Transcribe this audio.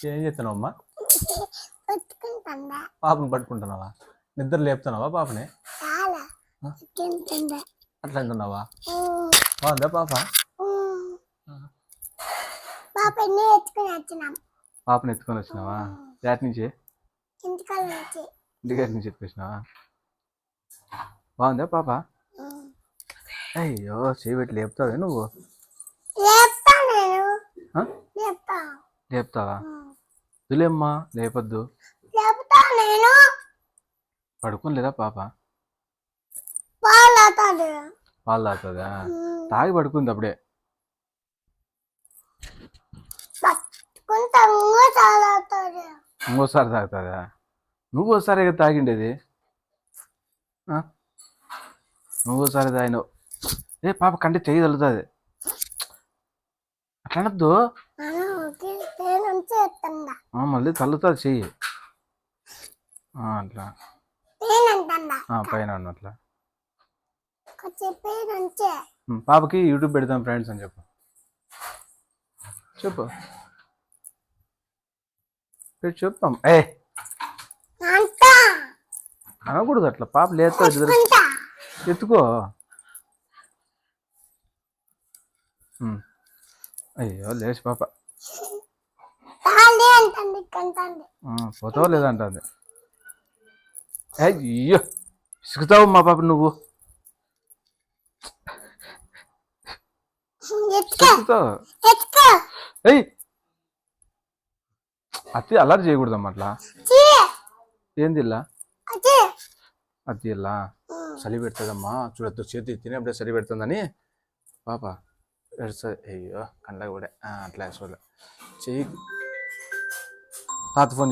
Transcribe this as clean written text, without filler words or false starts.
ఏం చేస్తున్నావు అమ్మా? పట్టుకుంటా పాపను పట్టుకుంటున్నావా? నిద్ర లేపుతున్నావా పాపని? చాలా పట్టుకుంటా. అట్లా అంటున్నావా? బాగుందా పాప? పాపని ఎత్తుకుని వచ్చినాం. పాపని ఎత్తుకొని వచ్చినావా? యాటి నుంచి? ఇంటికాడ నుంచి. ఇంటికాడి నుంచి ఎత్తుకొచ్చినావా? బాగుందా పాప? అయ్యో చేయబెట్టి లేపుతావే నువ్వు? లేపుతా నేను. లేపుతా. లేపుతావా? వదిలేమ్మా, లేపొద్దు. లేపుతా నేను. పడుకోని లేదా పాప? పాలు తాగుతాడు. పాలు తాగుతుందా? తాగి పడుకుంది అప్పుడే. పట్టుకుంటా చాలా తాగుతాడు. ఇంకోసారి తాగుతుందా? నువ్వు ఒకసారి తాగిండేది. నువ్వు ఒకసారి తాగినావు. ఏ పాప కంటే చెయ్యి తల్లుతుంది. అట్లా అనద్దు. మళ్ళీ తల్లుతుంది చెయ్యి. అట్లా పైన అట్లా. పాపకి యూట్యూబ్ పెడతాం ఫ్రెండ్స్ అని చెప్పు. చెప్పు చెప్పాం. అనకూడదు అట్లా. పాప లేస్తా ఎత్తుకో. అయ్యో లేచి పాప పోతావా లేదంటుంది. అయ్యో విసుగుతావు మా పాప నువ్వు. అతి అల్లరి చేయకూడదమ్మా అట్లా. ఏంది ఇలా అది ఇలా చలి పెడుతుందమ్మా. చూడద్దు చేతి తినేప్పుడే చలి పెడుతుందని పాప ఎడుస్తుంది. అయ్యో కండ్లకు కూడా అట్లా వేసుకోలే చెయ్యి. తాత ఫోన్